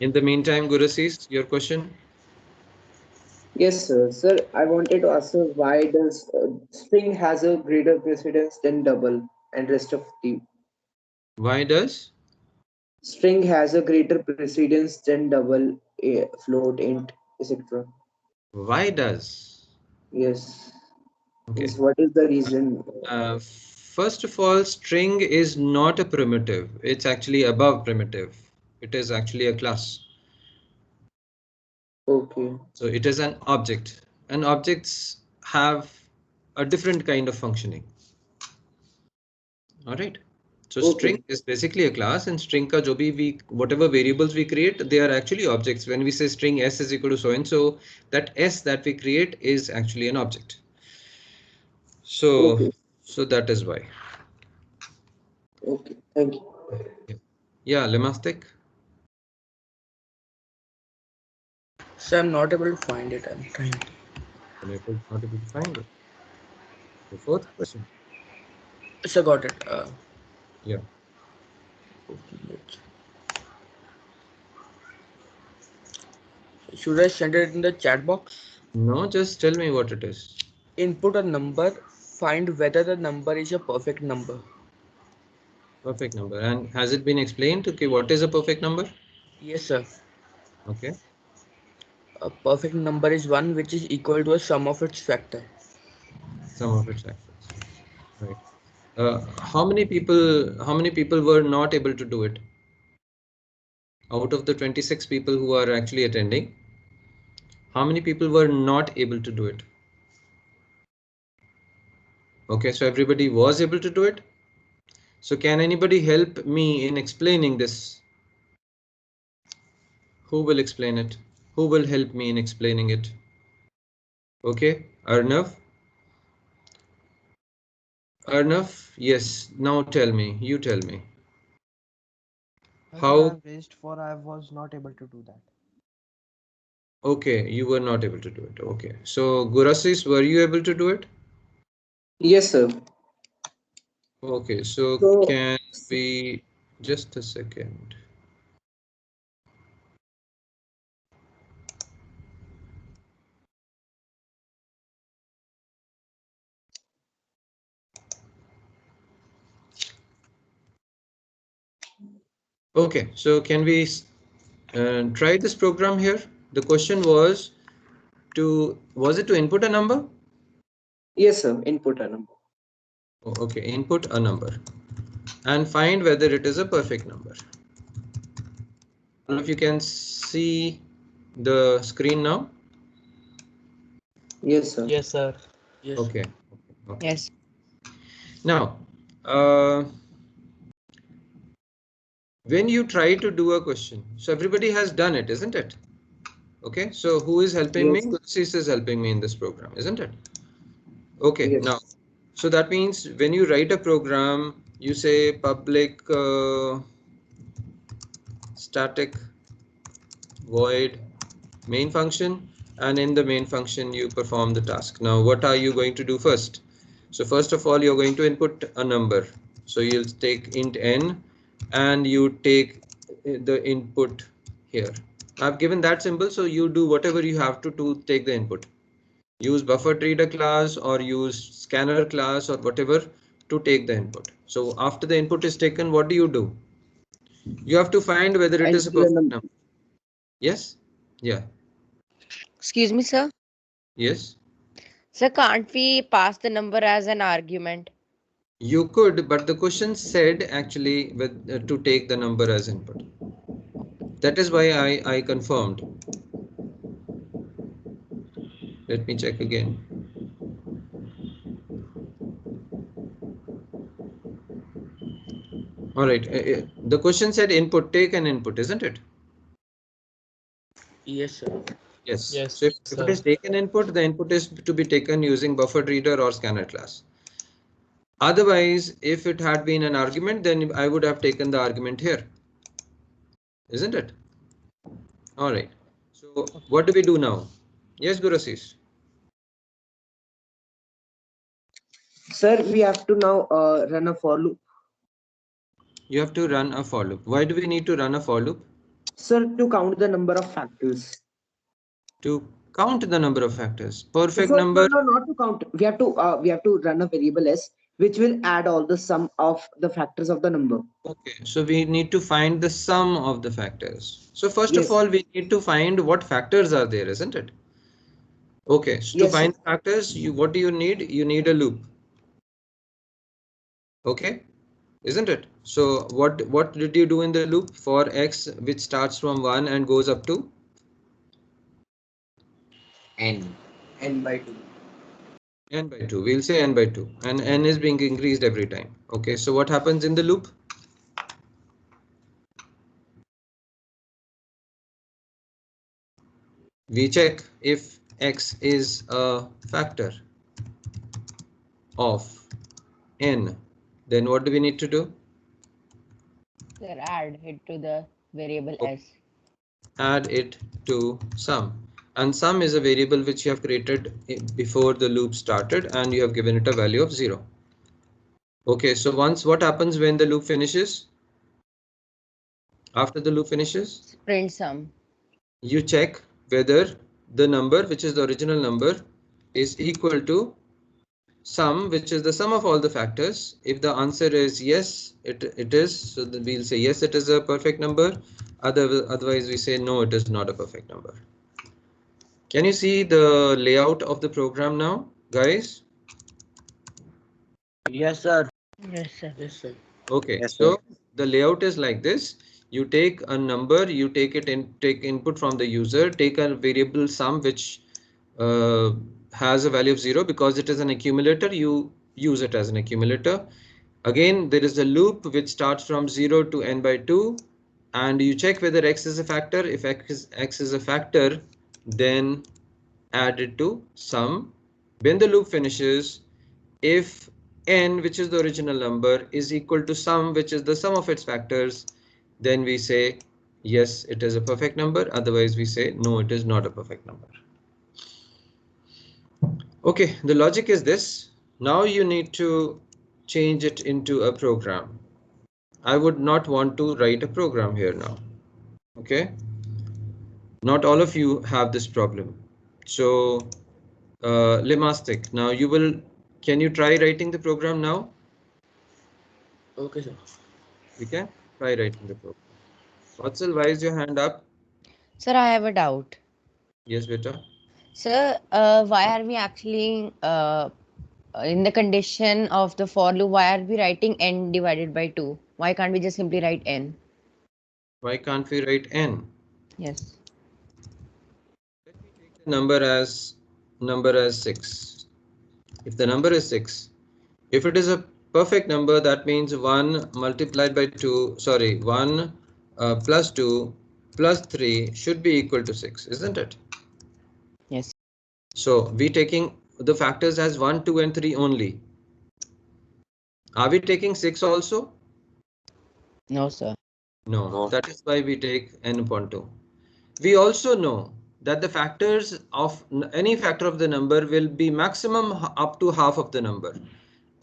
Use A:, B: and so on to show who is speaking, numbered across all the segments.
A: In the meantime, Gurasis, your question?
B: Yes, sir. Sir, I wanted to ask, sir, why does string has a greater precedence than double and rest of the
A: Why does?
B: string has a greater precedence than double, float, int, etc.
A: Why does?
B: Yes.
A: Okay.
B: Means what is the reason?
A: First of all, string is not a primitive. It's actually above primitive. It is actually a class.
B: Okay.
A: So it is an object, and objects have a different kind of functioning. All right. So string
B: Okay.
A: is basically a class, and string ka jo bhi we whatever variables we create, they are actually objects. When we say string s is equal to so and so, that s that we create is actually an object. So
B: Okay.
A: so that is why.
B: Okay. Thank you.
A: Yeah, yeah, Lemastic.
C: So I'm not able to find it. I'm trying.
A: Not able to find it. The fourth question.
C: So got it.
A: Yeah.
C: Should I send it in the chat box?
A: No, just tell me what it is.
C: Input a number. Find whether the number is a perfect number.
A: Perfect number. And has it been explained? Okay, what is a perfect number?
C: Yes, sir.
A: Okay.
C: A perfect number is one which is equal to a sum of its factor.
A: Some of its factors. Right. How many people were not able to do it? Out of the 26 people who are actually attending, how many people were not able to do it? Okay, so everybody was able to do it. So can anybody help me in explaining this? Who will explain it? Who will help me in explaining it? Okay, Arnav. Arnav, yes. Now tell me. You tell me.
D: Sir, I
A: How?
D: have raised for I was not able to do that.
A: Okay, you were not able to do it. Okay. So Gurasis, were you able to do it?
B: Yes, sir.
A: Okay, so
B: So,
A: can we just a second. Okay, so can we try this program here? The question was it to input a number?
B: yes, sir. Input a number.
A: Oh, okay, input a number and find whether it is a perfect number. All of you can see the screen now?
B: Yes, sir.
D: Yes, sir.
C: Yes.
A: Okay, okay.
E: Yes.
A: Now, uh, when you try to do a question, so everybody has done it, isn't it? Okay, so who is helping me?
B: Yes.
A: Gursis is helping me in this program, isn't it? Okay, now,
B: Yes.
A: so that means when you write a program, you say public static void main function, and in the main function you perform the task. Now, what are you going to do first? So first of all, you're going to input a number. So you'll take int n and you take the input here. I've given that symbol, so you do whatever you have to take the input. Use buffer reader class or use scanner class or whatever to take the input. So after the input is taken, what do? You have to find whether it is a
B: Enter the
A: perfect
B: number.
A: number. Yes? Yeah.
E: Excuse me, sir.
A: Yes.
E: Sir, can't we pass the number as an argument?
A: You could, but the question said actually to take the number as input. That is why I confirmed. Let me check again. All right. The question said input, take an input, isn't it?
C: Yes, sir.
A: Yes.
D: Yes,
A: So if it
D: sir.
A: is taken input, the input is to be taken using buffered reader or scanner class. Otherwise, if it had been an argument, then I would have taken the argument here, isn't it? All right. So
D: Okay.
A: what do we do now? Yes, Gurasish.
B: Sir, we have to now run a for loop.
A: You have to run a for loop. Why do we need to run a for loop?
B: Sir, to count the number of factors.
A: To count the number of factors. Perfect
B: So no,
A: number.
B: no, not to count. We have to run a variable s, which will add all the sum of the factors of the number.
A: Okay, so we need to find the sum of the factors. So first of
B: Yes,
A: all, we need to find what factors are there, isn't it? Okay, so to
B: yes, sir.
A: find factors, what do you need? You need a loop. Okay, isn't it? So what did you do in the loop for x which starts from 1 and goes up to
C: N. N by 2.
A: n by 2? We'll say n by 2, and n is being increased every time. Okay, so what happens in the loop? We check if x is a factor of n, then what do we need to do?
E: Sir, add it to the variable
A: Okay,
E: s.
A: add it to sum, and sum is a variable which you have created before the loop started, and you have given it a value of 0. Okay, so what happens when the loop finishes? After the loop finishes,
E: Print sum.
A: you check whether the number, which is the original number, is equal to sum, which is the sum of all the factors. If the answer is yes, it is, so then we'll say yes, it is a perfect number. Otherwise, we say no, it is not a perfect number. Can you see the layout of the program now, guys?
C: Yes, sir.
E: Yes, sir.
C: Yes, sir.
A: Okay,
B: Yes, sir.
A: so the layout is like this. You take a number, you take input from the user, take a variable sum which uh, has a value of 0 because it is an accumulator. You use it as an accumulator. Again, there is a loop which starts from 0 to n by 2, and you check whether x is a factor. If x is a factor, then add it to sum. When the loop finishes, if n, which is the original number, is equal to sum, which is the sum of its factors, then we say yes, it is a perfect number. Otherwise, we say no, it is not a perfect number. Okay, the logic is this. Now you need to change it into a program. I would not want to write a program here now. Okay, not all of you have this problem. So, Limastic, now can you try writing the program now?
C: Okay, sir.
A: We can try writing the program. Vatsal, why is your hand up?
E: Sir, I have a doubt.
A: Yes, beta.
E: Sir, why are we actually in the condition of the for loop? Why are we writing n divided by 2? Why can't we just simply write n?
A: Why can't we write n?
E: Yes.
A: Let me take the number as 6. If the number is 6, if it is a perfect number, that means 1 multiplied by 2, sorry, 1 plus 2 plus 3 should be equal to 6, isn't it?
E: Yes.
A: So we taking the factors as 1, 2 and 3 only. Are we taking 6 also?
E: No, sir.
A: No,
C: No.
A: that is why we take n upon 2. We also know that the factors of any factor of the number will be maximum up to half of the number.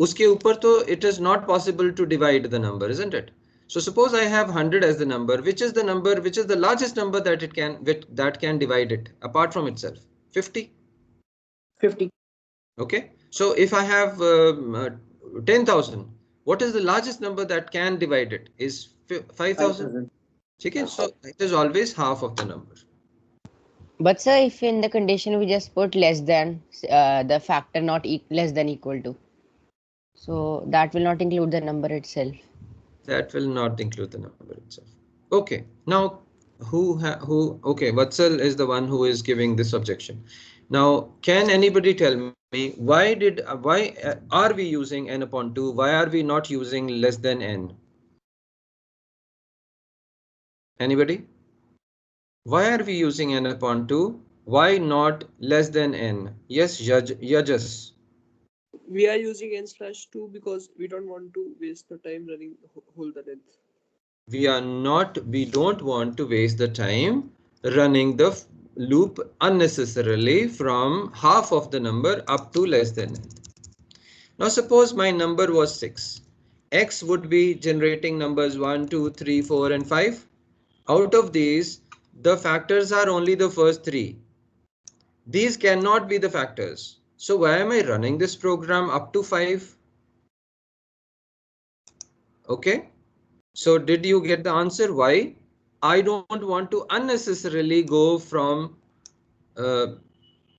A: Uske upar to it is not possible to divide the number, isn't it? So suppose I have 100 as the number, which is the largest number that can divide it apart from itself? 50.
B: 50.
A: Okay. So if I have 10,000, what is the largest number that can divide it? Is 5,000.
B: 5,000.
A: Okay. So it is always half of the number.
E: But sir, if in the condition we just put less than the factor not less than equal to, so that will not include the number itself.
A: That will not include the number itself. Okay. Now, okay, Vatsal is the one who is giving this objection. Now, can anybody tell me why are we using n upon 2? Why are we not using less than n? Anybody? Why are we using n upon 2? Why not less than n? Yes, Yajas.
F: We are using n/2 because we don't want to waste the time running whole the length.
A: We don't want to waste the time running the loop unnecessarily from half of the number up to less than n. Now suppose my number was 6. X would be generating numbers 1, 2, 3, 4 and 5. out of these, the factors are only the first three. These cannot be the factors. So why am I running this program up to 5? Okay. So did you get the answer? Why? I don't want to unnecessarily go from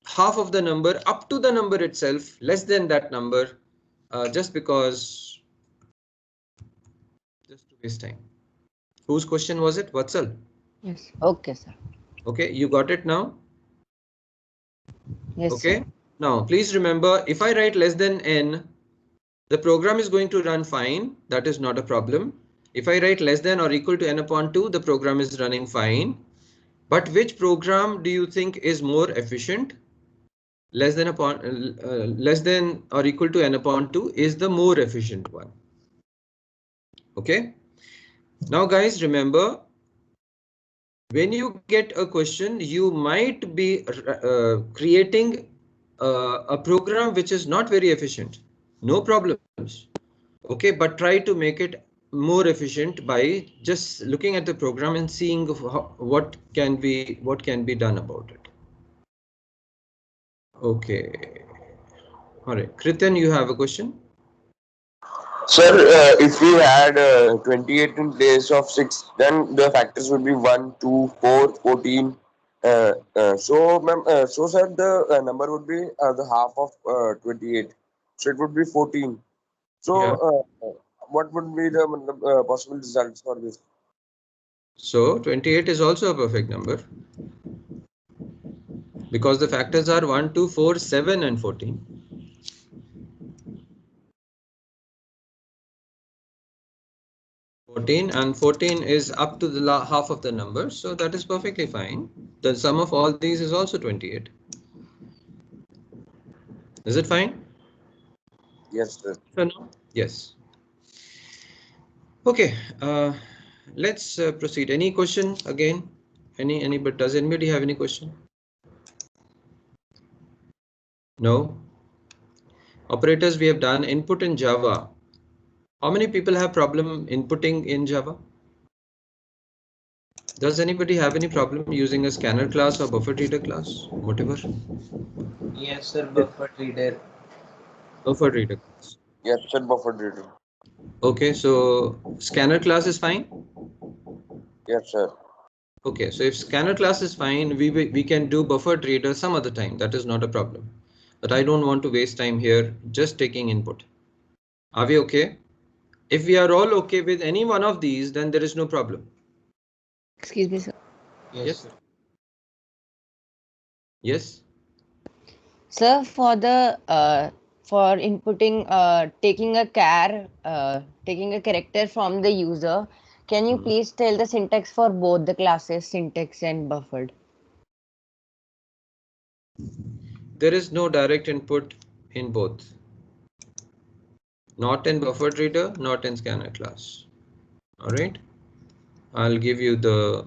A: half of the number up to the number itself, less than that number, just because, just to waste time. Whose question was it? Vatsal?
E: Yes. Okay, sir.
A: Okay, you got it now?
E: Yes,
A: Okay.
E: sir.
A: Now, please remember, if I write less than n, the program is going to run fine. That is not a problem. If I write less than or equal to n upon 2, the program is running fine. But which program do you think is more efficient? Less than or equal to n upon 2 is the more efficient one. Okay. Now, guys, remember, when you get a question, you might be creating a program which is not very efficient. No problems. Okay, but try to make it more efficient by just looking at the program and seeing what can be done about it. Okay. All right. Kritan, you have a question?
G: Sir, if we had 28 in place of 6, then the factors would be 1, 2, 4, 14. So, sir, the number would be the half of 28. So, it would be 14. So,
A: Yeah.
G: what would be the possible results for this?
A: So 28 is also a perfect number because the factors are 1, 2, 4, 7 and 14. 14 and 14 is up to the half of the number, so that is perfectly fine. The sum of all these is also 28. Is it fine?
G: Yes, sir.
A: No? Yes. Okay, let's proceed. Any question again? But does anybody have any question? No? Operators we have done. Input in Java. How many people have problem inputting in Java? Does anybody have any problem using a scanner class or buffer reader class? Whatever.
B: Yes, sir, buffer reader.
A: Buffer reader class.
G: Yes, sir, buffer reader.
A: Okay, so scanner class is fine.
G: Yes, sir.
A: Okay, so if scanner class is fine, we can do buffered reader some other time. That is not a problem. But I don't want to waste time here just taking input. Are we okay? If we are all okay with any one of these, then there is no problem.
E: Excuse me, sir.
A: Yes. Yes.
E: Sir, for the for inputting, taking a taking a character from the user, can you please tell the syntax for both the classes, syntax and buffered?
A: There is no direct input in both. Not in buffered reader, not in scanner class. All right. I'll give you the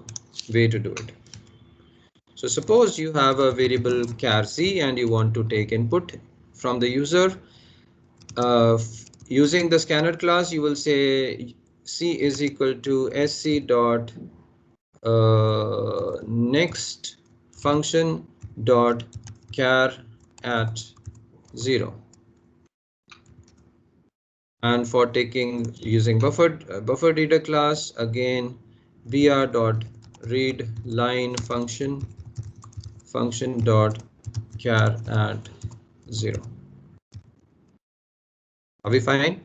A: way to do it. So suppose you have a variable char c and you want to take input from the user. Using the scanner class, you will say c is equal to sc dot next function dot char at 0. And for taking using buffer reader class, again br dot read line function dot char at 0. Are we fine?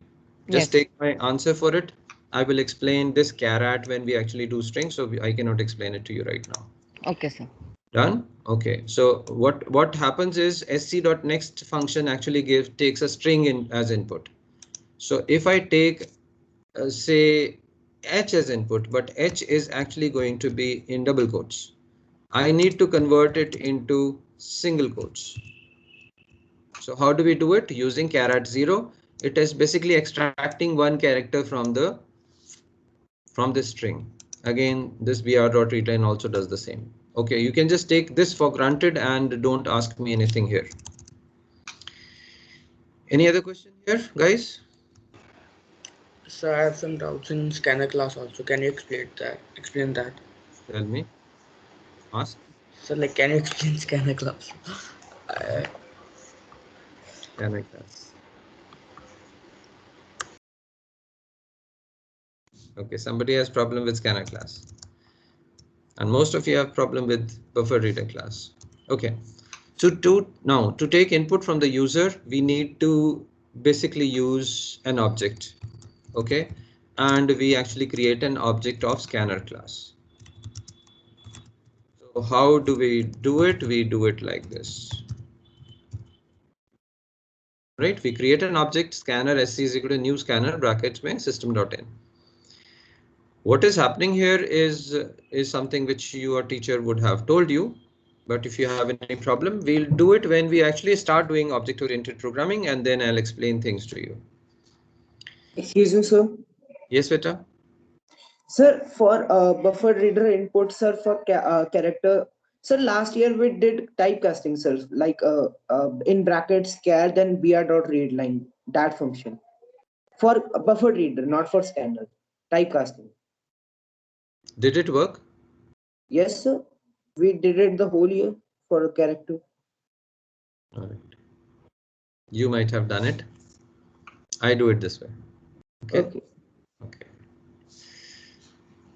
A: Just
E: Yes.
A: take my answer for it. I will explain this char at when we actually do strings, so I cannot explain it to you right now.
E: Okay, sir.
A: Done? Okay. So what happens is sc.next function actually takes a string in as input. So if I take say h as input, but h is actually going to be in double quotes, I need to convert it into single quotes. So how do we do it? Using char at 0. It is basically extracting one character from the string. Again, this br.readline also does the same. Okay, you can just take this for granted and don't ask me anything here. Any other question here, guys?
C: So I have some doubts in scanner class also. Can you explain that?
A: Tell me. Ask.
C: So like, can you explain scanner class?
A: Scanner class. Okay, somebody has problem with scanner class. And most of you have problem with buffer reader class. Okay. So to take input from the user, we need to basically use an object. Okay. And we actually create an object of scanner class. So how do we do it? We do it like this. Right? We create an object scanner sc is equal to new scanner brackets mein system.in. What is happening here is something which your teacher would have told you. But if you have any problem, we'll do it when we actually start doing object-oriented programming, and then I'll explain things to you.
B: Excuse me, sir.
A: Yes, Veta?
B: Sir, for buffer reader input, sir, for character, sir, last year we did typecasting, sir, like in brackets char then br dot read line, that function for a buffer reader, not for scanner. Typecasting.
A: Did it work?
B: Yes, sir. We did it the whole year for a character.
A: All right. You might have done it. I do it this way. Okay. Okay.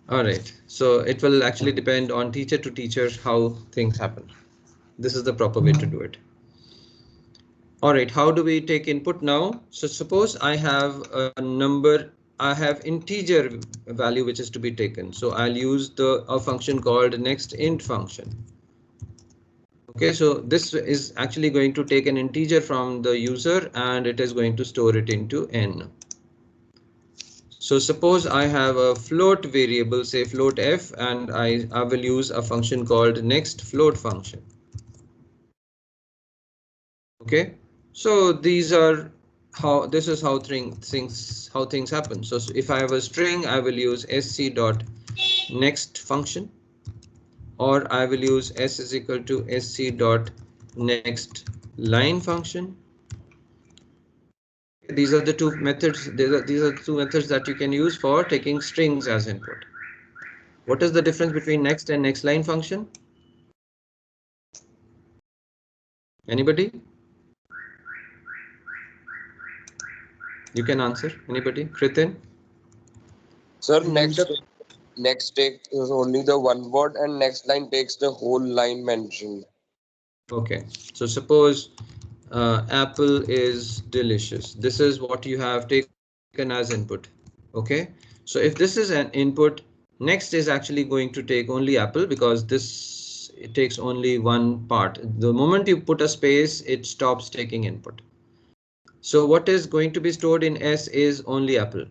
A: All right. So it will actually depend on teacher to teacher how things happen. This is the proper way to do it. All right. How do we take input now? So suppose I have a number. I have integer value which is to be taken. So I'll use a function called next int function. Okay, so this is actually going to take an integer from the user and it is going to store it into n. So suppose I have a float variable, say float f, and I will use a function called next float function. Okay, so these are this is how things happen. So if I have a string, I will use sc dot next function, or I will use s is equal to sc dot next line function. These are the two methods. These are the two methods that you can use for taking strings as input. What is the difference between next and next line function? Anybody? You can answer. Anybody? Kritin?
G: Sir, next takes only the one word and next line takes the whole line mentioned.
A: Okay. So suppose apple is delicious. This is what you have taken as input. Okay. So if this is an input, next is actually going to take only apple because it takes only one part. The moment you put a space, it stops taking input. So what is going to be stored in S is only apple.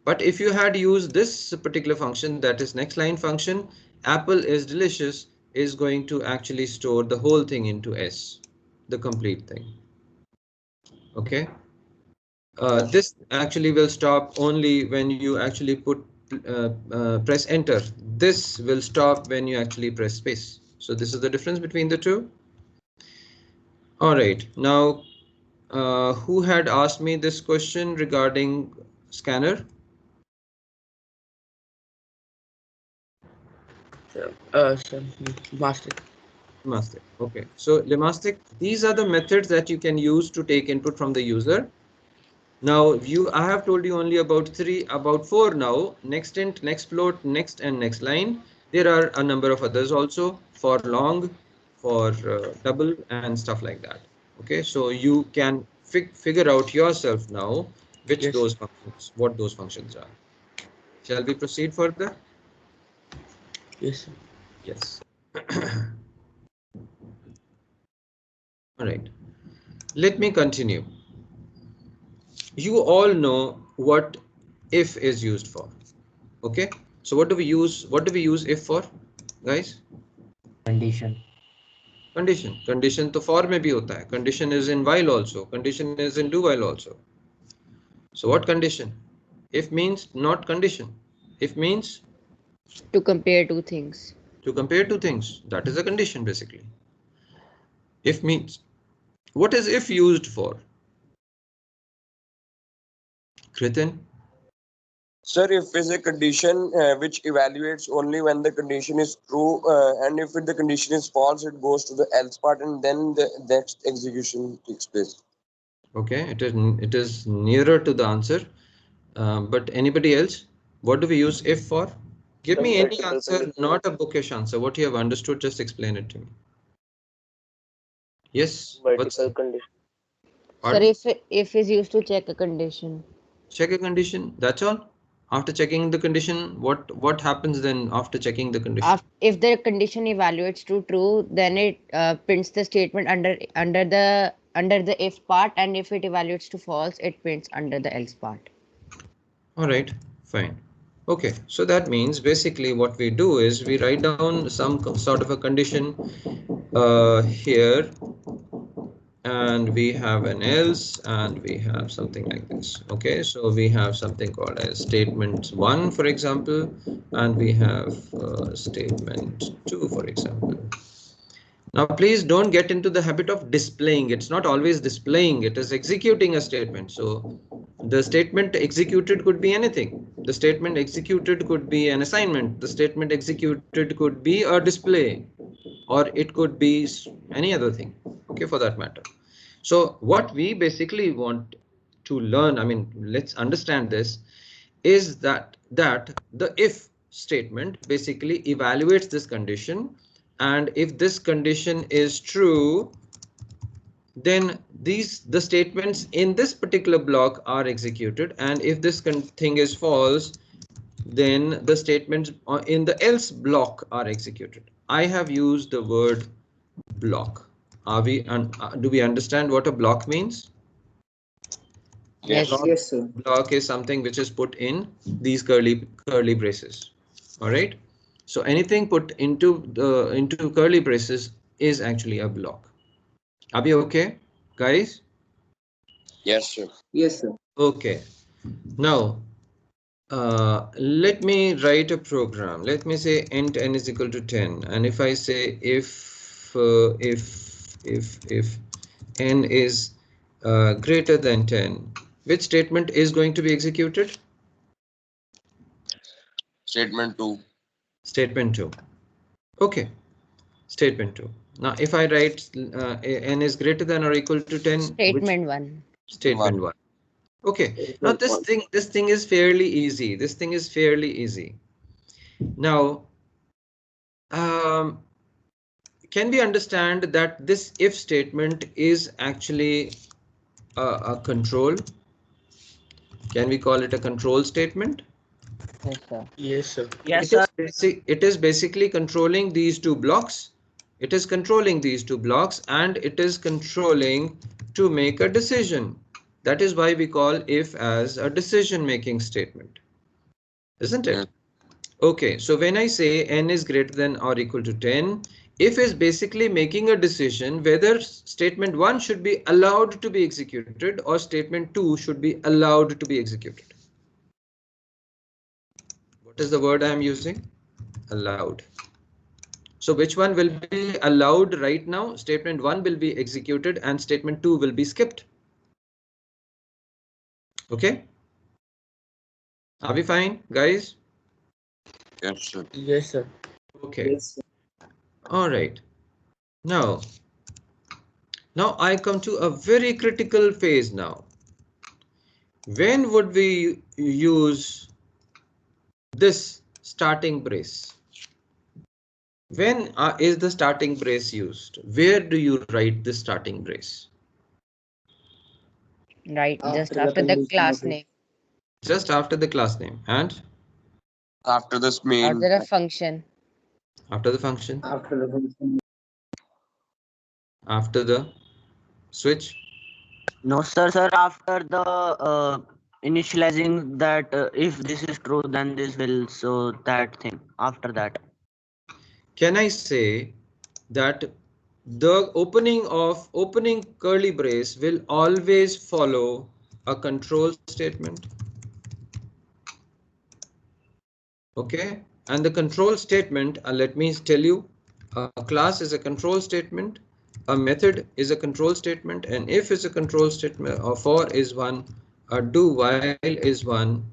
A: But if you had used this particular function, that is next line function, apple is delicious is going to actually store the whole thing into S, the complete thing. Okay. This actually will stop only when you actually press enter. This will stop when you actually press space. So this is the difference between the two. All right. Now, who had asked me this question regarding scanner?
C: Master.
A: Lemastic. Okay, so Lemastic, these are the methods that you can use to take input from the user. Now I have told you only about four now. Next int, next float, next and next line. There are a number of others also for long, for double and stuff like that. Okay, so you can figure out yourself now
C: Yes.
A: what those functions are. Shall we proceed further?
C: Yes.
A: Yes. All right. Let me continue. You all know what if is used for. Okay, so what do we use if for, guys?
D: Condition.
A: Condition तो for में भी होता है. Condition is in while also. Condition is in do while also. So what condition? If means not condition. If means
E: To compare two things.
A: to compare two things. That is a condition basically. If means, what is if used for? Kritin?
G: Sir, if is a condition which evaluates only when the condition is true, and if the condition is false, it goes to the else part, and then the next execution takes place.
A: Okay, it is nearer to the answer. But anybody else? What do we use if for? Give me any answer, not a bookish answer. What you have understood, just explain it to me. Yes.
H: Multiple conditions.
E: Sir,
A: Pardon?
E: if is used to check a condition.
A: Check a condition. That's all. After checking the condition, what happens then after checking the condition?
E: If the condition evaluates to true, then it prints the statement under the if part, and if it evaluates to false, it prints under the else part.
A: All right, fine. Okay, so that means basically what we do is we write down some sort of a condition here, and we have an else, and we have something like this. Okay, so we have something called as statement 1, for example, and we have statement 2, for example. Now, please don't get into the habit of displaying. It's not always displaying, it is executing a statement. So the statement executed could be anything. The statement executed could be an assignment. The statement executed could be a display, or it could be any other thing, okay, for that matter. So what we basically want to learn, I mean, let's understand this, is that the if statement basically evaluates this condition, and if this condition is true, then the statements in this particular block are executed, and if this thing is false, then the statements in the else block are executed. I have used the word block. Do we understand what a block means?
E: Yes.
B: Yes, sir.
A: Block is something which is put in these curly braces. All right. So anything put into curly braces is actually a block. Are we okay, guys?
G: Yes, sir.
B: Yes, sir.
A: Okay. Now, let me write a program. Let me say int n is equal to 10, and if I say if n is greater than 10, which statement is going to be executed?
G: Statement 2.
A: Statement 2. Okay, statement 2. Now, if I write n is greater than or equal to 10,
E: Statement 1.
A: Statement 1. Okay, now this thing is fairly easy. This thing is fairly easy. Now, can we understand that this if statement is actually a control? Can we call it a control statement?
E: Yes, sir.
C: Yes, sir.
H: Yes, sir.
A: It is basically controlling these two blocks. It is controlling these two blocks, and it is controlling to make a decision. That is why we call if as a decision making statement, isn't it? Okay, so when I say n is greater than or equal to 10, if is basically making a decision whether statement 1 should be allowed to be executed or statement 2 should be allowed to be executed. What is the word I am using? Allowed. So which one will be allowed right now? Statement 1 will be executed and statement 2 will be skipped. Okay. Are we fine, guys?
G: Yes, sir.
C: Yes, sir.
A: Okay.
B: Yes, sir.
A: All right. Now I come to a very critical phase now. When would we use this starting brace? When is the starting brace used? Where do you write the starting brace?
E: Right, just
B: After the
E: after the
B: condition
E: class
B: of it.
E: name.
A: Just after the class name and
G: After this main.
E: After a function.
A: after the function,
B: After the function.
A: after the switch.
H: No, sir. Sir, after the initializing that if this is true, then this will so that thing. After that.
A: Can I say that the opening curly brace will always follow a control statement? Okay, and the control statement, let me tell you, a class is a control statement, a method is a control statement, and if is a control statement, or for is one, a do while is one,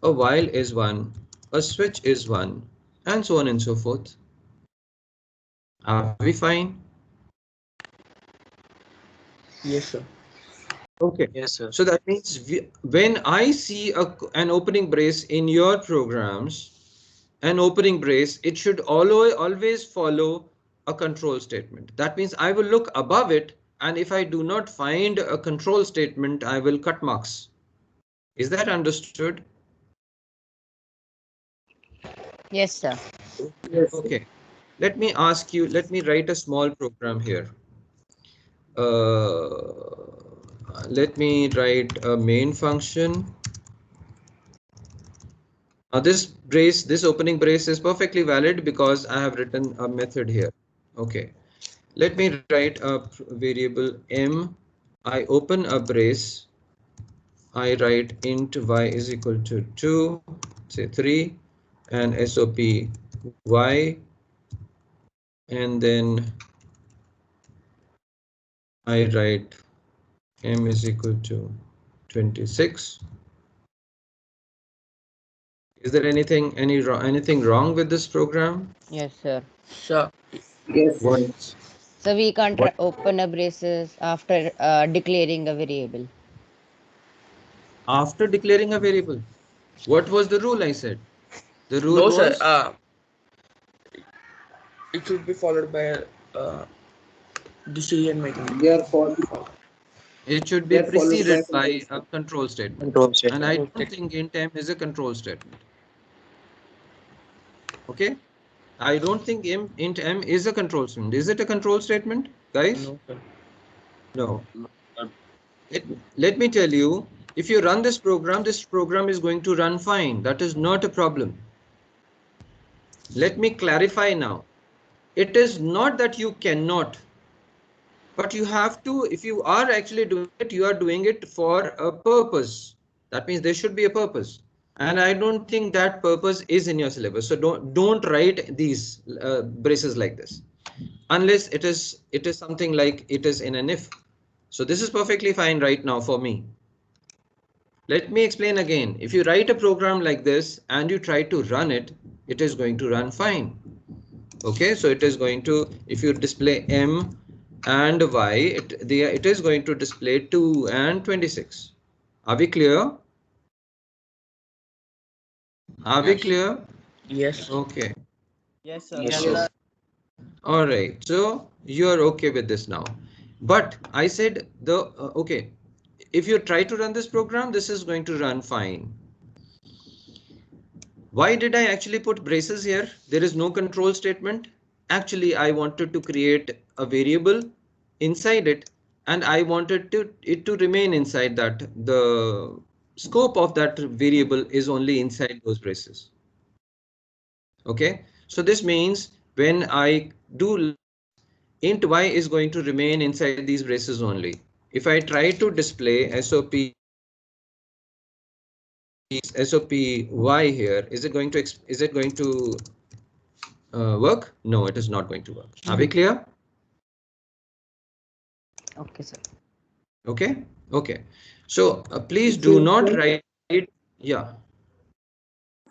A: a while is 1, a switch is 1, and so on and so forth. Are we fine?
C: Yes, sir.
A: Okay.
I: Yes, sir.
A: So that means when I see an opening brace in your programs, an opening brace, it should always follow a control statement. That means I will look above it, and if I do not find a control statement, I will cut marks. Is that understood?
E: Yes, sir.
B: Yes, sir.
A: Okay. Let me ask you, let me write a small program here. Let me write a main function. Now this opening brace is perfectly valid because I have written a method here. Okay. Let me write a variable m. I open a brace. I write int y is equal to 2, say 3, and SOP y, and then I write m is equal to 26. Is there anything wrong with this program?
E: Yes, sir.
C: Sir,
B: Yes,
A: What?
B: sir.
E: So we can't
A: What?
E: open a braces after declaring a variable.
A: After declaring a variable. What was the rule I said? The rule
C: no, sir.
A: was
C: It should be followed by decision making.
B: Therefore,
A: it should be
B: they're followed by
A: preceded by
B: control
A: a
B: statement.
A: control statement.
I: Control
A: And
I: statement.
A: I
C: Okay.
A: don't think int m is a control statement. Okay? I don't think int m is a control statement. Is it a control statement, guys?
C: No, sir.
A: No. Let me tell you, if you run this program is going to run fine. That is not a problem. Let me clarify now. It is not that you cannot, but you have to, if you are actually doing it, you are doing it for a purpose. That means there should be a purpose. And I don't think that purpose is in your syllabus. So don't write these braces like this, unless it is something like it is in an if. So this is perfectly fine right now for me. Let me explain again. If you write a program like this and you try to run it, it is going to run fine. Okay, so it is going to, if you display m and y, it is going to display 2 and 26. Are we clear? Are we
C: Yes.
A: clear?
C: Yes.
A: Okay.
D: Yes, sir.
I: Yes,
A: Yes.
I: sir.
A: All right. So you are okay with this now. But I said okay, if you try to run this program, this is going to run fine. Why did I actually put braces here? There is no control statement. Actually, I wanted to create a variable inside it, and I wanted it to remain inside that. The scope of that variable is only inside those braces. Okay, so this means when I do int y is going to remain inside these braces only. If I try to display SOP y here, is it going to work? No, it is not going to work. Are we clear?
E: Okay, sir.
A: Okay. Okay. So please
B: If
A: do
B: you
A: not
B: can,
A: write. Yeah.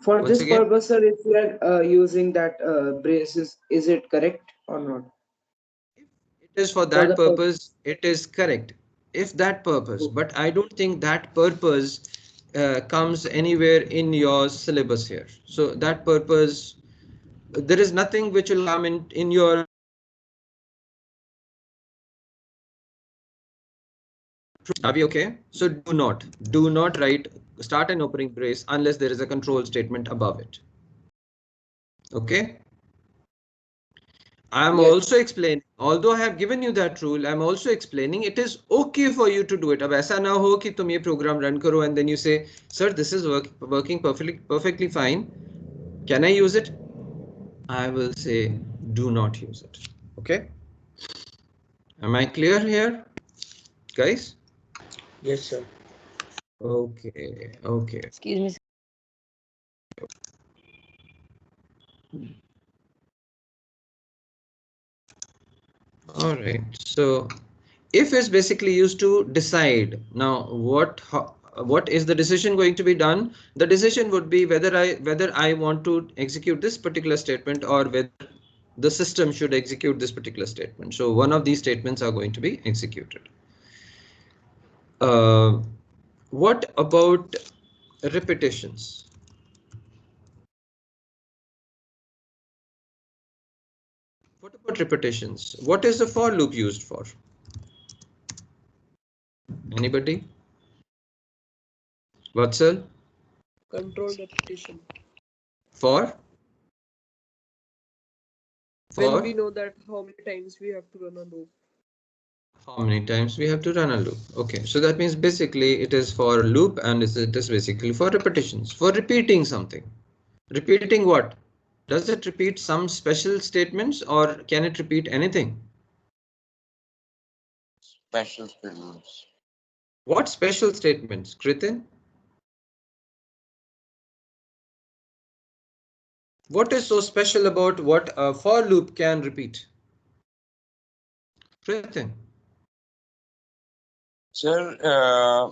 B: for
A: Once
B: this
A: again,
B: purpose, sir, if you are using that braces, is it correct or not?
A: it is for
B: For
A: that
B: the purpose.
A: purpose. It is correct. If that purpose, but I don't think that purpose comes anywhere in your syllabus here. So that purpose, there is nothing which will come in your. Are we okay? So do not write start an opening brace unless there is a control statement above it. Okay. I'm
B: Yes.
A: also explaining, although I have given you that rule, I'm also explaining it is okay for you to do it. अब ऐसा ना हो कि तुम ये program run करो and then you say, sir, this is working perfectly fine. Can I use it? I will say, do not use it. Okay. Am I clear here, guys?
C: Yes, sir.
A: Okay. Okay.
E: Excuse me.
A: All right. So if is basically used to decide now what is the decision going to be done? The decision would be whether I want to execute this particular statement or whether the system should execute this particular statement. So one of these statements are going to be executed. What about repetitions? What about repetitions? What is the for loop used for? Anybody? Vatsal?
F: Control repetition.
A: For?
F: When we know that how many times we have to run a loop.
A: How many times we have to run a loop? Okay, so that means basically it is for loop and it is basically for repetitions, for repeating something. Repeating what? Does it repeat some special statements or can it repeat anything?
G: Special statements.
A: What special statements, Kritin? What is so special about what a for loop can repeat? Kritin?
G: Sir,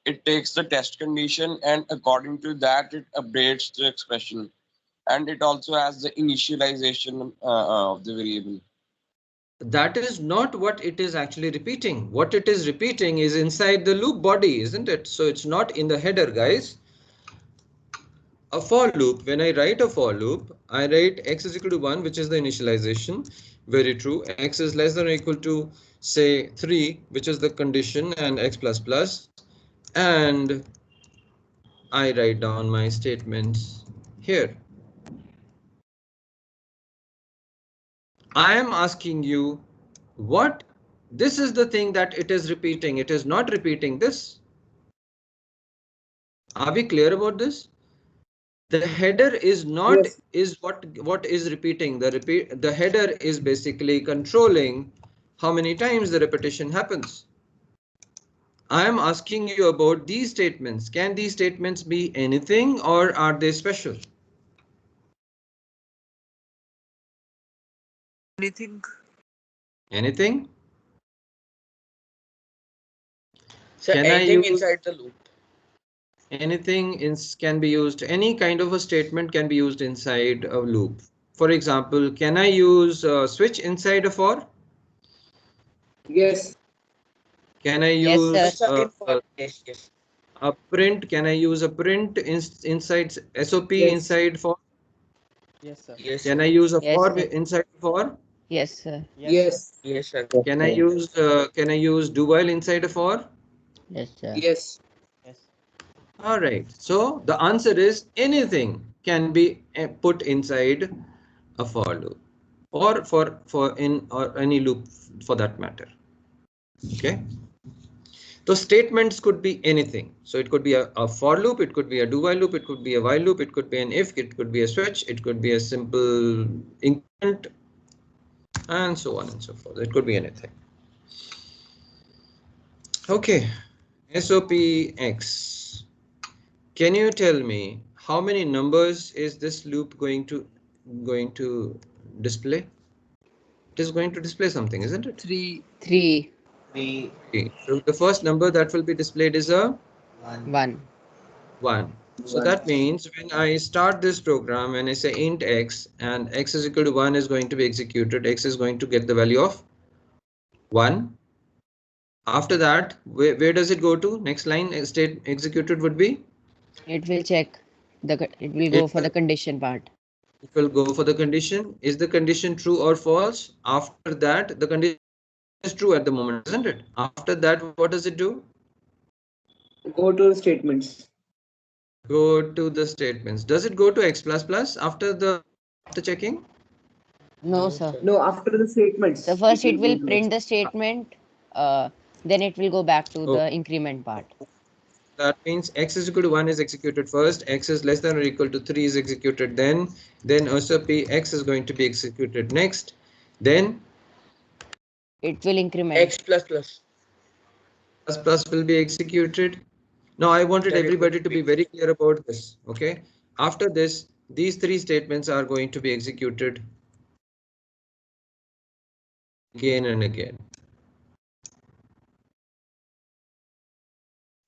G: it takes the test condition and according to that it updates the expression, and it also has the initialization of the variable.
A: That is not what it is actually repeating. What it is repeating is inside the loop body, isn't it? So it's not in the header, guys. A for loop, when I write a for loop, I write x is equal to 1, which is the initialization. Very true. X is less than or equal to, say, 3, which is the condition, and x plus plus. And I write down my statements here. I am asking you what this is the thing that it is repeating. It is not repeating this. Are we clear about this? The header is not
B: Yes.
A: is what is repeating. The header is basically controlling how many times the repetition happens. I am asking you about these statements. Can these statements be anything or are they special?
F: Anything.
A: Anything?
C: So
A: Can I
C: anything
A: use
C: inside the loop.
A: anything can be used, any kind of a statement can be used inside a loop. For example, can I use a switch inside a for?
B: Yes.
A: Can I
E: Yes, sir.
A: use
C: Yes, yes.
A: a print? Can I use a print inside SOP
B: Yes.
A: inside for?
D: Yes, sir.
C: Yes,
A: Can
C: sir.
A: I use a
E: Yes,
A: for
E: sir.
A: inside for?
E: Yes, sir.
B: Yes.
C: Yes, sir.
A: Can I use do while inside a for?
E: Yes, sir.
B: Yes.
D: Yes.
A: All right. So the answer is anything can be put inside a for loop or for in or any loop for that matter. Okay. So statements could be anything. So it could be a for loop, it could be a do while loop, it could be a while loop, it could be an if, it could be a switch, it could be a simple increment, and so on and so forth. It could be anything. Okay, SOPX. Can you tell me how many numbers is this loop going to display? It is going to display something, isn't it?
F: 3.
E: 3,
A: Okay. So the first number that will be displayed is a
E: 1.
A: 1. So that means when I start this program and I say int x and x is equal to 1 is going to be executed, x is going to get the value of 1. After that, where does it go to? Next line state executed would be?
E: It will check. It will
A: It
E: go for the condition part.
A: will go for the condition. Is the condition true or false? After that, the condition is true at the moment, isn't it? After that, what does it do?
B: Go to statements.
A: Go to the statements. Does it go to x plus plus after checking?
E: No,
C: No,
E: sir.
C: sir.
B: No, after the statements.
E: So first it will
B: go to
E: print the statement, then it will go back to the increment part.
A: That means x is equal to 1 is executed first, x is less than or equal to 3 is executed then also x is going to be executed next, then
E: It will increment.
C: X plus plus.
A: plus plus will be executed. Now I wanted
C: Then it will
A: everybody to be very clear about this, okay? After this, these three statements are going to be executed again and again.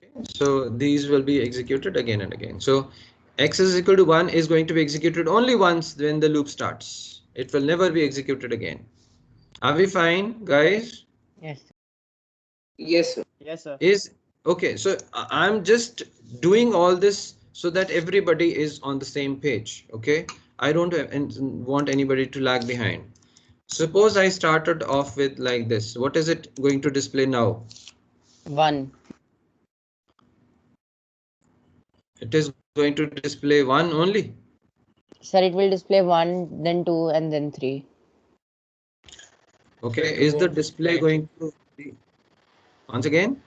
A: Okay. so these will be executed again and again. So x is equal to 1 is going to be executed only once when the loop starts. It will never be executed again. Are we fine, guys?
E: Yes.
B: Yes, sir.
D: Yes, sir.
A: Is okay. So I'm just doing all this so that everybody is on the same page. Okay, I don't want anybody to lag behind. Suppose I started off with like this. What is it going to display now?
E: 1.
A: It is going to display 1 only.
E: Sir, it will display 1, then 2, and then 3.
A: Okay,
C: It
A: is the
C: won't
A: display
C: display.
A: going to be once again?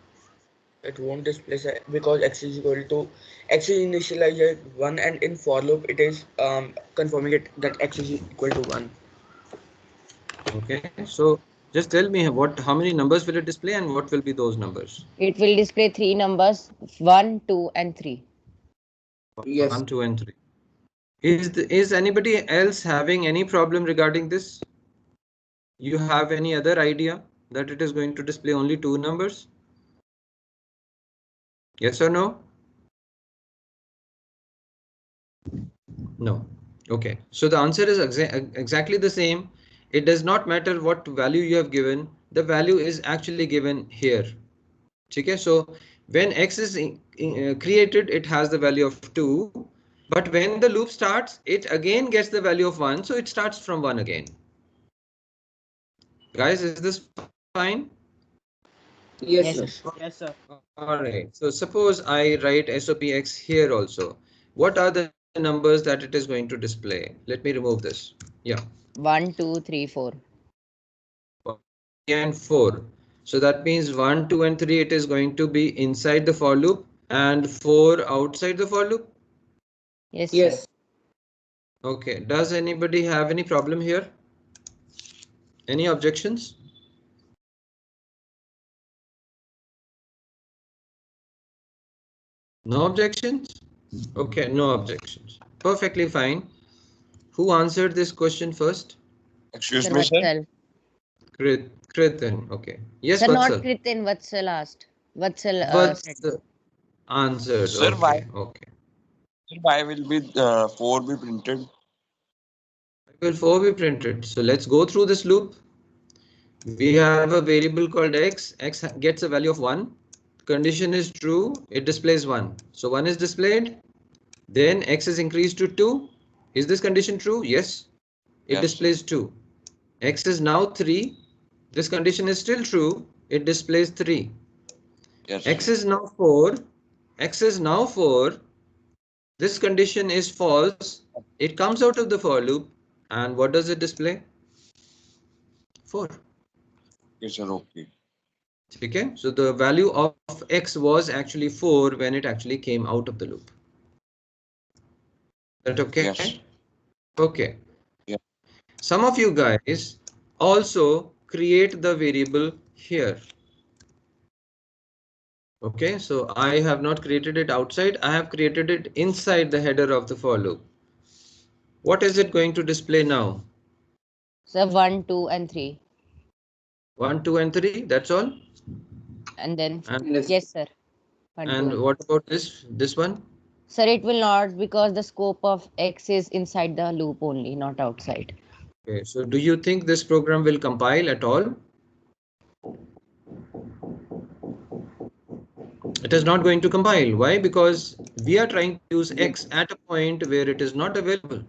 C: It won't display because x is equal to x is initialized at 1, and in for loop it is confirming it that x is equal to 1.
A: Okay, so just tell me how many numbers will it display and what will be those numbers?
E: It will display 3 numbers, 1, 2, and 3.
B: Yes.
A: 1, 2, and 3. Is anybody else having any problem regarding this? You have any other idea that it is going to display only 2 numbers? Yes or no? No. Okay. So the answer is exactly the same. It does not matter what value you have given. The value is actually given here. Okay. So when x is created, it has the value of 2. But when the loop starts, it again gets the value of 1. So it starts from 1 again. Guys, is this fine?
B: Yes,
E: Yes.
B: sir.
C: Yes.
D: Yes, sir.
A: All right. So suppose I write SOPX here also. What are the numbers that it is going to display? Let me remove this. Yeah.
E: 1, 2, 3, 4.
A: 3 and 4. So that means 1, 2, and 3 it is going to be inside the for loop and 4 outside the for loop.
E: Yes, sir.
B: Yes.
A: Okay. Does anybody have any problem here? Any objections? No objections? Okay, no objections. Perfectly fine. Who answered this question first?
G: Excuse
E: Sir,
G: me, sir.
E: Vatsal.
A: Kritin. Okay. Yes,
E: Sir, not
A: Vatsal.
E: Kritin, Vatsal asked. Vatsal said.
A: Vatsal answered.
G: Sir, why?
A: Okay.
G: Sir, why will be 4 be printed?
A: Will 4 be printed? So let's go through this loop. We have a variable called x. X gets a value of 1. Condition is true. It displays 1. So 1 is displayed. Then x is increased to 2. Is this condition true? Yes. It
G: Yes.
A: displays 2. X is now 3. This condition is still true. It displays 3.
G: Yes.
A: X is now 4. X is now 4. This condition is false. It comes out of the for loop. And what does it display? 4.
G: Yes, sir. Okay.
A: Okay, so the value of x was actually 4 when it actually came out of the loop. Is that okay?
G: Yes.
A: Okay.
G: Yeah.
A: Some of you guys also create the variable here. Okay, so I have not created it outside. I have created it inside the header of the for loop. What is it going to display now?
E: Sir, 1, 2, and 3.
A: 1, 2, and 3. That's all.
E: And then,
A: And
B: Yes.
E: yes, sir. 1, 2, and
A: what about this one?
E: Sir, it will not because the scope of X is inside the loop only, not outside.
A: Okay, so do you think this program will compile at all? It is not going to compile. Why? Because we are trying to use x at a point where it is not available.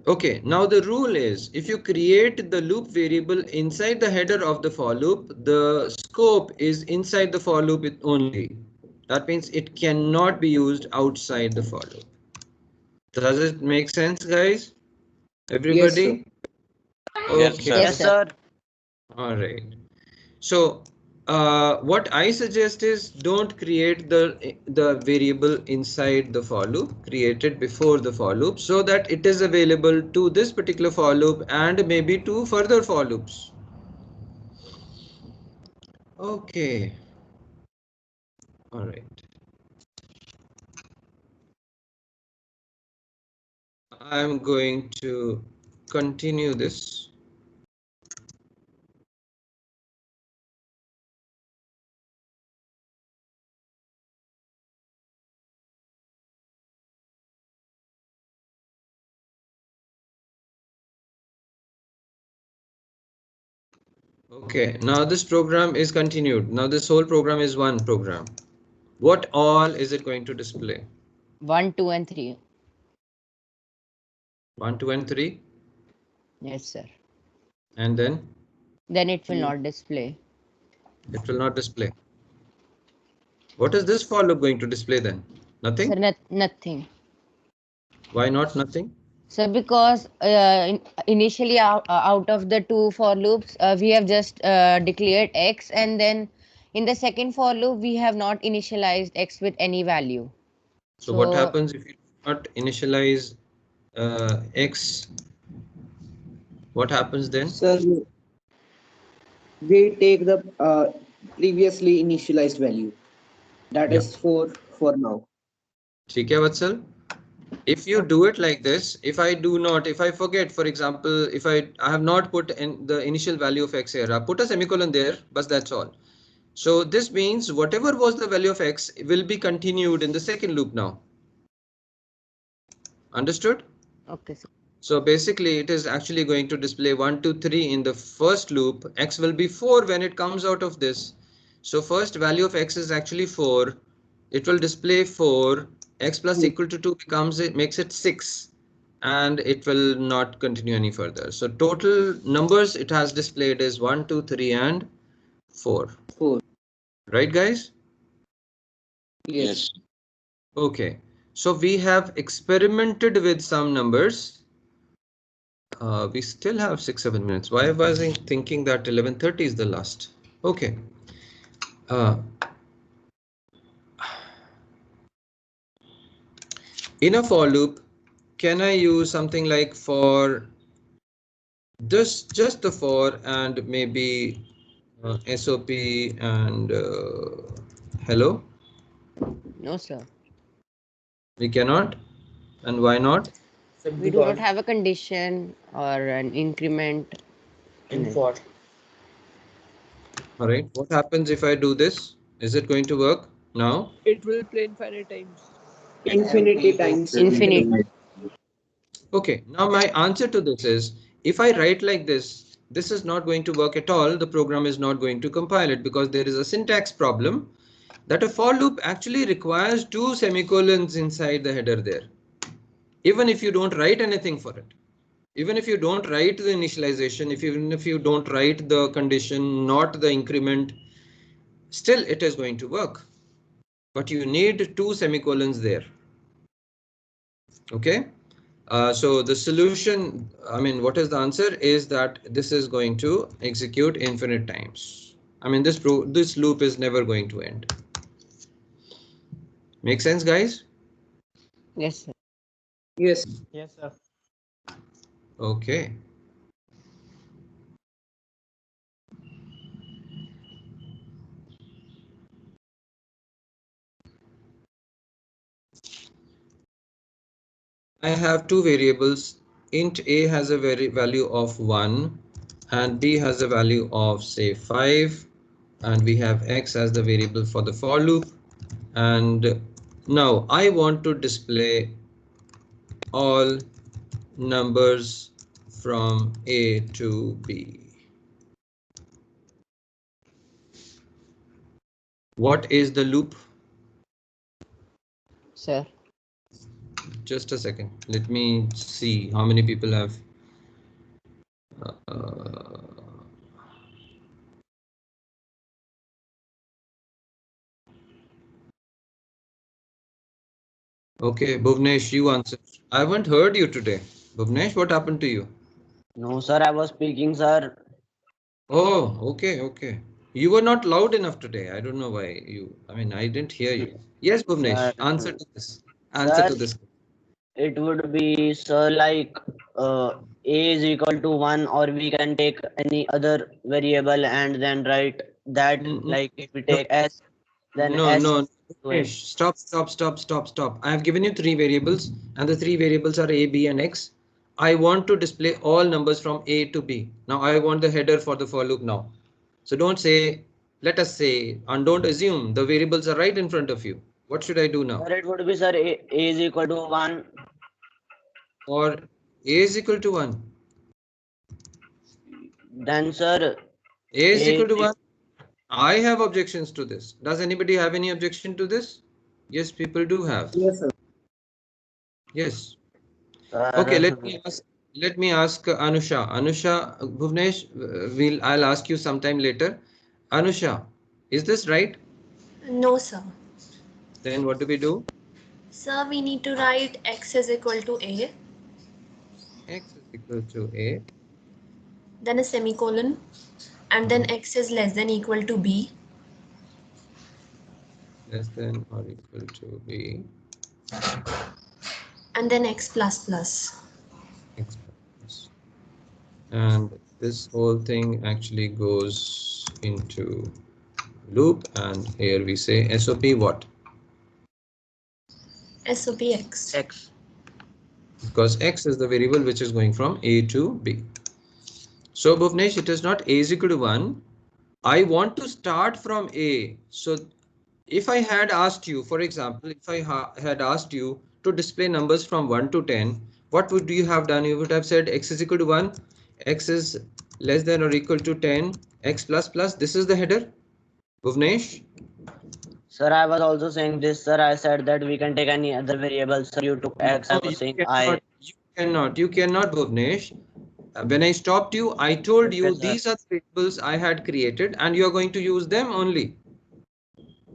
A: Okay, now the rule is if you create the loop variable inside the header of the for loop, the scope is inside the for loop only. That means it cannot be used outside the for loop. Does it make sense, guys?
B: Yes, sir.
A: Everybody?
G: Yes,
A: Okay.
G: sir.
E: Yes, sir.
A: All right. So what I suggest is don't create the variable inside the for loop. Create it before the for loop so that it is available to this particular for loop and maybe to further for loops. Okay. All right. I'm going to continue this. Okay, now this program is continued. Now this whole program is one program. What all is it going to display?
E: 1, 2, and 3.
A: 1, 2, and 3.
E: Yes, sir.
A: And then
E: Then it will not display.
A: it will not display. What is this for loop going to display then? Nothing?
E: Sir, nothing.
A: Why not nothing?
E: So because initially out of the 2 for loops, we have just declared x, and then in the second for loop, we have not initialized x with any value.
A: So what happens if you do not initialize x? What happens then?
B: Sir, we take the previously initialized value. That
A: Yeah.
B: is 4 for now.
A: ठीक है Vatsal? If you do it like this, if I forget, for example, if I have not put in the initial value of x here, I put a semicolon there, but that's all. So this means whatever was the value of x will be continued in the second loop now. Understood?
E: Okay, sir.
A: So basically it is actually going to display 1, 2, 3 in the first loop. X will be 4 when it comes out of this. So first value of x is actually 4. It will display 4. X plus equal to 2 makes it 6. And it will not continue any further. So total numbers it has displayed is 1, 2, 3, and 4.
B: 4.
A: Right, guys?
B: Yes.
A: Okay. So we have experimented with some numbers. We still have 6-7 minutes. Why was I thinking that 11:30 is the last? Okay. In a for loop, can I use something like for this, just the for, and maybe SOP and hello?
E: No, sir.
A: We cannot. And why not?
C: So
E: We do not
C: because
E: have a condition or an increment in
C: in
E: it.
C: for
A: All right. What happens if I do this? Is it going to work now?
F: It will play infinite times.
B: Infinity times.
E: Infinite.
A: Okay, now my answer to this is, if I write like this is not going to work at all. The program is not going to compile it because there is a syntax problem that a for loop actually requires 2 semicolons inside the header there. Even if you don't write anything for it. Even if you don't write the initialization, even if you don't write the condition, not the increment, still it is going to work. But you need 2 semicolons there. Okay. So the solution, I mean, what is the answer is that this is going to execute infinite times. I mean, this loop is never going to end. Make sense, guys?
E: Yes, sir.
B: Yes.
D: Yes, sir.
A: Okay. I have 2 variables. Int a has a value of 1 and b has a value of say 5, and we have x as the variable for the for loop. And now I want to display all numbers from A to B. What is the loop?
E: Sir.
A: Just a second. Let me see how many people have. Okay, Bhuvnesh, you answer. I haven't heard you today. Bhuvnesh, what happened to you?
H: No, sir, I was speaking, sir.
A: Oh, okay, okay. You were not loud enough today. I don't know why you. I mean, I didn't hear you. Yes,
H: Sir,
A: Bhuvnesh, answer to this. Answer
H: sir,
A: to this.
H: it would be, sir, like a is equal to 1, or we can take any other variable and then write that, like if we
A: No,
H: take s, then
A: no,
H: s
A: no.
H: to a.
A: Dinesh, stop. I have given you 3 variables, and the 3 variables are A, B, and X. I want to display all numbers from A to B. Now I want the header for the for loop now. So don't say, let us say, and don't assume the variables are right in front of you. What should I do now?
H: Sir, it would be, sir, a is equal to 1.
A: Or A is equal to 1.
H: Then, sir,
A: A is
H: A
A: equal to 1. I have objections to this. Does anybody have any objection to this? Yes, people do have.
B: Yes, sir.
A: Yes.
H: sir,
A: Okay, let me ask Anusha. Anusha, Bhuvnesh, I'll ask you sometime later. Anusha, is this right?
I: No, sir.
A: Then what do we do?
I: Sir, we need to write x is equal to a,
A: X is equal to A.
I: then a semicolon, and then x is less than equal to b,
A: Less than or equal to B.
I: and then x plus plus.
A: X plus. And this whole thing actually goes into loop, and here we say SOP what?
I: SOP x.
C: X.
A: Because X is the variable which is going from A to B. So Bhuvnesh, it is not A is equal to 1. I want to start from A. So if I had asked you, for example, if I had asked you to display numbers from 1 to 10, what would you have done? You would have said X is equal to 1, X is less than or equal to 10, X plus plus. This is the header. Bhuvnesh?
H: Sir, I was also saying this, sir. I said that we can take any other variable. Sir, you took X. I
A: No,
H: was
A: you
H: saying
A: cannot. You cannot, Bhuvnesh. When I stopped you, I told you
H: Okay, sir.
A: these are the variables I had created and you are going to use them only.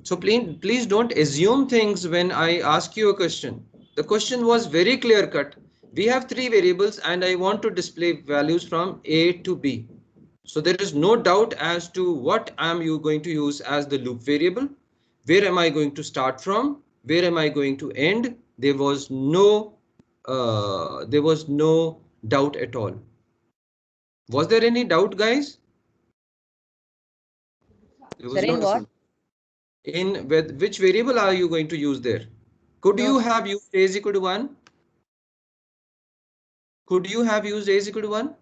A: So please don't assume things when I ask you a question. The question was very clear cut. We have three variables and I want to display values from A to B. So there is no doubt as to what am you going to use as the loop variable. Where am I going to start from? Where am I going to end? There was no doubt at all. Was there any doubt, guys? There was
E: Sir, in
A: no.
E: what?
A: In which variable are you going to use there? Could
E: No,
A: you have used A is equal to 1? Could you have used A is equal to 1?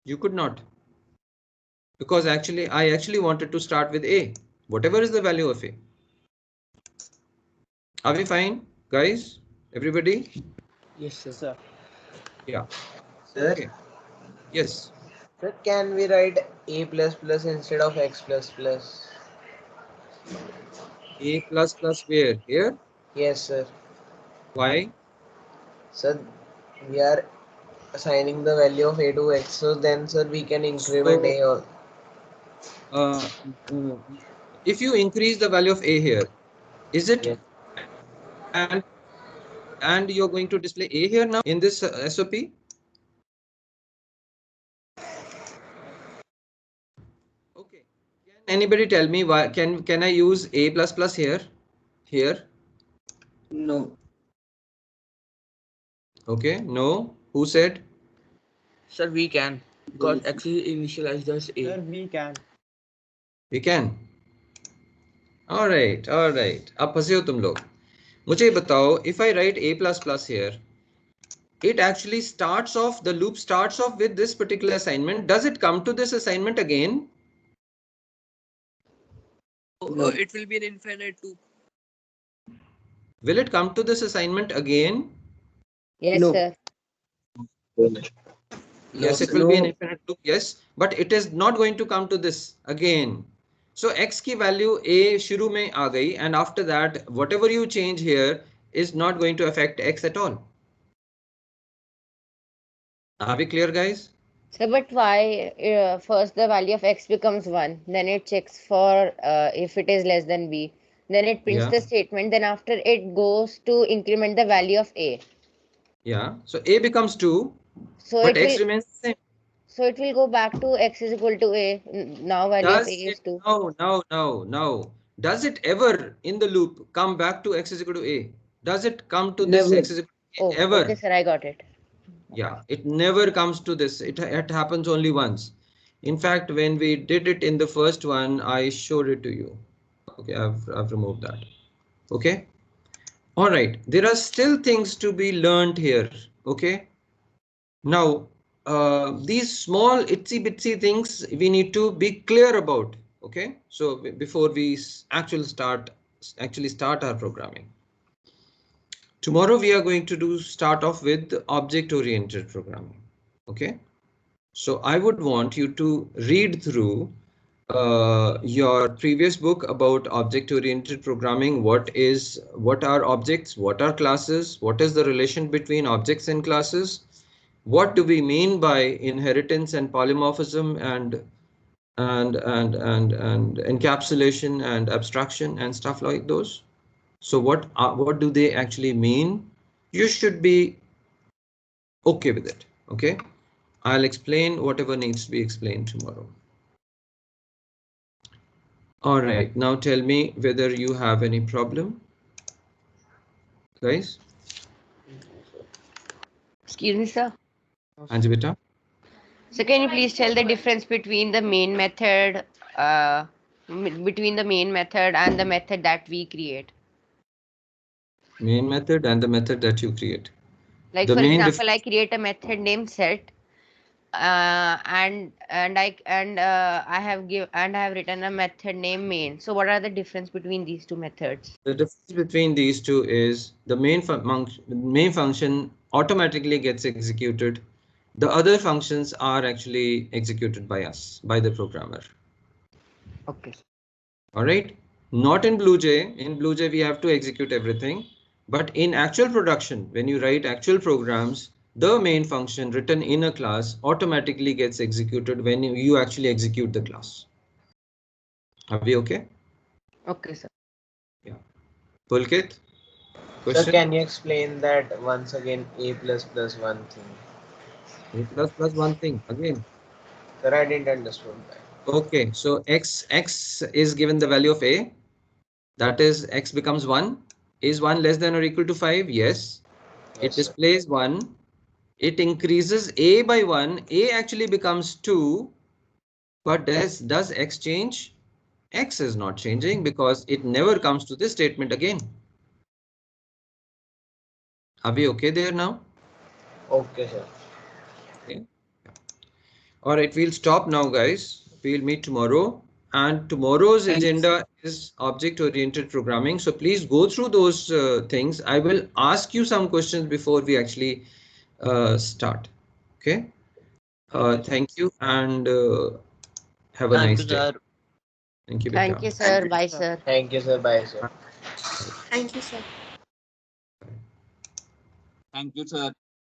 A: You could not. Because I actually wanted to start with A. Whatever is the value of A. Are we fine, guys? Everybody?
C: Yes, sir.
D: Sir.
A: Yeah.
J: Sir,
A: Okay. Yes.
J: sir, can we write a plus plus instead of x plus plus?
A: A plus plus where? Here?
J: Yes, sir.
A: Why?
J: Sir, we are assigning the value of a to x, so then, sir, we can increment
A: So
J: a. Or
A: uh, uh, if you increase the value of A here, is it
J: yes,
A: and you're going to display A here now in this SOP? Okay. Can anybody tell me why can I use A plus plus here? Here?
B: No.
A: Okay. No. Who said?
C: Sir, we can because x is initialized as a.
D: Sir, we can.
A: We can. All right. All right. अब फंसे हो तुम लोग. मुझे बताओ, if I write A plus plus here, it actually starts off, the loop starts off with this particular assignment. Does it come to this assignment again?
B: No.
F: It will be an infinite loop.
A: Will it come to this assignment again?
E: yes,
B: No.
E: sir.
A: Yes, it
B: sir.
A: will be an
B: No.
A: infinite loop, yes, but it is not going to come to this again. So x की value a शुरू में आ गई, and after that whatever you change here is not going to affect x at all. Are we clear, guys?
E: So, but why first the value of x becomes 1, then it checks for if it is less than b, then it prints
A: Yeah.
E: the statement, then after it goes to increment the value of a.
A: Yeah. So a becomes 2,
E: So
A: but
E: it
A: x
E: will
A: remains the same.
E: so it will go back to x is equal to a. Now value of a
A: Does
E: is
A: it
E: 2.
A: no. Does it ever in the loop come back to x is equal to a? Does it come to this
B: Never.
A: x is equal to
E: Oh,
A: a ever?
E: okay, sir, I got it.
A: Yeah, it never comes to this. It happens only once. In fact, when we did it in the first one, I showed it to you. Okay, I've removed that. Okay. All right. There are still things to be learned here. Okay. Now, these small itsy bitsy things we need to be clear about. Okay. So before we actually start our programming. Tomorrow we are going to start off with object oriented programming. Okay. So I would want you to read through your previous book about object-oriented programming. What are objects? What are classes? What is the relation between objects and classes? What do we mean by inheritance and polymorphism and encapsulation and abstraction and stuff like those? So what do they actually mean? You should be okay with it. Okay, I'll explain whatever needs to be explained tomorrow. All right, now tell me whether you have any problem, guys.
E: Excuse me, sir.
A: Anji beta.
E: So can you please tell the difference between the main method, and the method that we create?
A: Main method and the method that you create.
E: Like
A: The
E: for
A: main
E: example, I create a method named set, and I have written a method named main. So what are the difference between these two methods?
A: The difference between these two is the main function automatically gets executed. The other functions are actually executed by us, by the programmer.
E: Okay.
A: All right. Not in BlueJ. In BlueJ, we have to execute everything. But in actual production, when you write actual programs, the main function written in a class automatically gets executed when you actually execute the class. Are we okay?
E: Okay, sir.
A: Yeah. Pulkit,
J: Sir,
A: question?
J: can you explain that once again, a plus plus one thing?
A: A plus one thing again.
J: Sir, I didn't understand that.
A: Okay, so x is given the value of a. That is, x becomes 1. Is 1 less than or equal to 5? Yes. It
J: Yes, sir.
A: displays 1. It increases a by 1. A actually becomes 2. But does x change? X is not changing because it never comes to this statement again. Are we okay there now?
J: Okay, sir.
A: Okay. All right, we'll stop now, guys. We'll meet tomorrow. And tomorrow's agenda is object-oriented programming. So please go through those things. I will ask you some questions before we actually start. Okay. Thank you and have a
H: Thank
A: nice
H: you,
A: day.
H: sir.
A: Thank you,
E: Thank
A: Beta.
E: you, sir. Bye, sir.
J: Thank you, sir. Bye, sir.
I: Thank you, sir.
K: Thank you, sir.